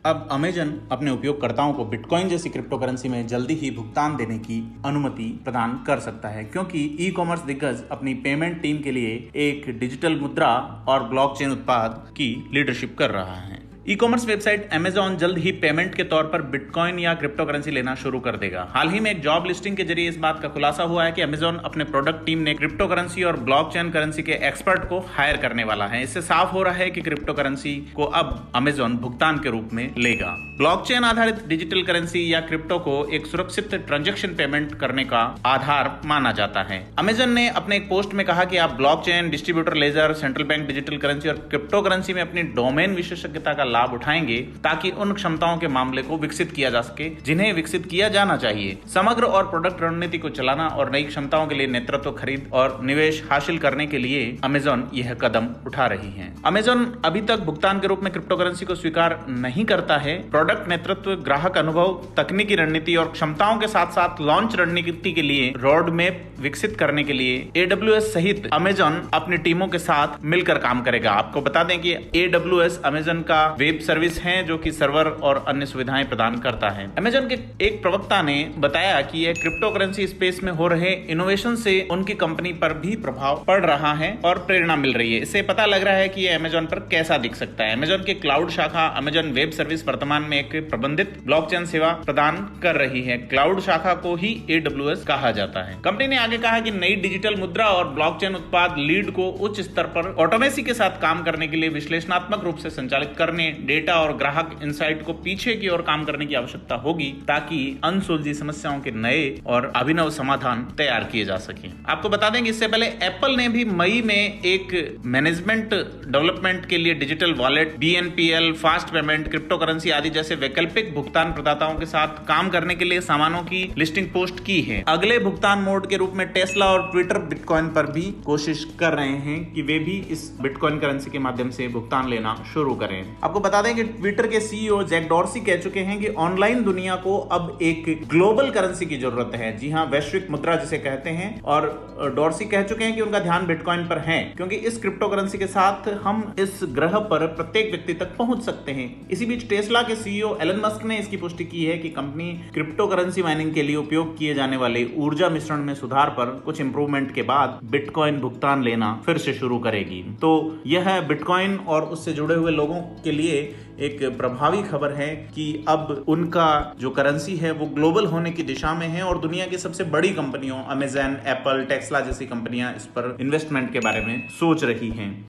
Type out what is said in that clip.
अब अमेजन अपने उपयोगकर्ताओं को बिटकॉइन जैसी क्रिप्टो करेंसी में जल्दी ही भुगतान देने की अनुमति प्रदान कर सकता है, क्योंकि ई कॉमर्स दिग्गज अपनी पेमेंट टीम के लिए एक डिजिटल मुद्रा और ब्लॉकचेन उत्पाद की लीडरशिप कर रहा है। ई कॉमर्स वेबसाइट अमेजॉन जल्द ही पेमेंट के तौर पर बिटकॉइन या क्रिप्टो करेंसी लेना शुरू कर देगा। हाल ही में एक जॉब लिस्टिंग के जरिए इस बात का खुलासा हुआ है कि अमेजॉन अपने प्रोडक्ट टीम ने क्रिप्टो करेंसी और ब्लॉकचेन करेंसी के एक्सपर्ट को हायर करने वाला है। इससे साफ हो रहा है कि क्रिप्टो करेंसी को अब अमेजॉन भुगतान के रूप में लेगा। ब्लॉकचेन आधारित डिजिटल करेंसी या क्रिप्टो को एक सुरक्षित ट्रांजैक्शन पेमेंट करने का आधार माना जाता है। अमेजॉन ने अपने एक पोस्ट में कहा कि आप blockchain, distributor ledger, central bank digital currency और क्रिप्टो करेंसी में अपनी डोमेन विशेषज्ञता का लाभ उठाएंगे ताकि उन क्षमताओं के मामले को विकसित किया जा सके जिन्हें विकसित किया जाना चाहिए। समग्र और प्रोडक्ट रणनीति को चलाना और नई क्षमताओं के लिए नेतृत्व, खरीद और निवेश हासिल करने के लिए अमेजॉन यह कदम उठा रही है। अमेजॉन अभी तक भुगतान के रूप में क्रिप्टो करेंसी को स्वीकार नहीं करता है। प्रोडक्ट नेतृत्व, ग्राहक अनुभव, तकनीकी रणनीति और क्षमताओं के साथ साथ लॉन्च रणनीति के लिए रोड मैप विकसित करने के लिए AWS सहित अमेजॉन अपनी टीमों के साथ मिलकर काम करेगा। आपको बता दें कि AWS अमेजॉन का वेब सर्विस है जो कि सर्वर और अन्य सुविधाएं प्रदान करता है। अमेजॉन के एक प्रवक्ता ने बताया कि यह क्रिप्टो करेंसी स्पेस में हो रहे इनोवेशन से उनकी कंपनी पर भी प्रभाव पड़ रहा है और प्रेरणा मिल रही है। इससे पता लग रहा है कि यह अमेजॉन पर कैसा दिख सकता है। अमेजॉन की क्लाउड शाखा अमेजॉन वेब सर्विस वर्तमान में एक प्रबंधित ब्लॉकचेन सेवा प्रदान कर रही है। क्लाउड शाखा को ही AWS कहा जाता है। कंपनी ने आगे कहा कि नई डिजिटल मुद्रा और ब्लॉकचेन उत्पाद लीड को उच्च स्तर पर ऑटोमेसी के साथ काम करने के लिए विश्लेषणात्मक रूप से संचालित करने, डेटा और ग्राहक इनसाइट को पीछे की ओर काम करने की आवश्यकता होगी ताकि अनसुलझी समस्याओं के नए और अभिनव समाधान तैयार किए जा सके। आपको बता दें कि इससे पहले एप्पल ने भी मई में एक मैनेजमेंट डेवलपमेंट के लिए digital wallet, BNPL, fast payment, crypto currency आदि जैसे वैकल्पिक भुगतान प्रदाताओं के साथ काम करने के लिए सामानों की लिस्टिंग पोस्ट की है। अगले भुगतान मोड के रूप में टेस्ला और ट्विटर बिटकॉइन पर भी कोशिश कर रहे हैं कि वे भी इस बिटकॉइन करेंसी के माध्यम से भुगतान लेना शुरू करें। आपको बता दें कि ट्विटर के CEO जैक डॉर्सी कह चुके हैं कि ऑनलाइन दुनिया को अब एक ग्लोबल करेंसी की जरूरत है। जी हां, वैश्विक मुद्रा जिसे कहते हैं। और डॉर्सी कह चुके हैं कि उनका ध्यान बिटकॉइन पर है, क्योंकि इस क्रिप्टो करेंसी के साथ हम इस ग्रह पर प्रत्येक व्यक्ति तक पहुंच सकते हैं। इसी बीच टेस्ला के CEO एलन मस्क ने इसकी पुष्टि की है कि कंपनी क्रिप्टो करेंसी माइनिंग के लिए उपयोग किए जाने वाले ऊर्जा मिश्रण में सुधार पर कुछ इंप्रूवमेंट के बाद बिटकॉइन भुगतान लेना फिर से शुरू करेगी। तो यह बिटकॉइन और उससे जुड़े हुए लोगों के लिए एक प्रभावी खबर है कि अब उनका जो करेंसी है वो ग्लोबल होने की दिशा में है और दुनिया की सबसे बड़ी कंपनियों अमेजन, एप्पल, टेस्ला जैसी कंपनियां इस पर इन्वेस्टमेंट के बारे में सोच रही हैं।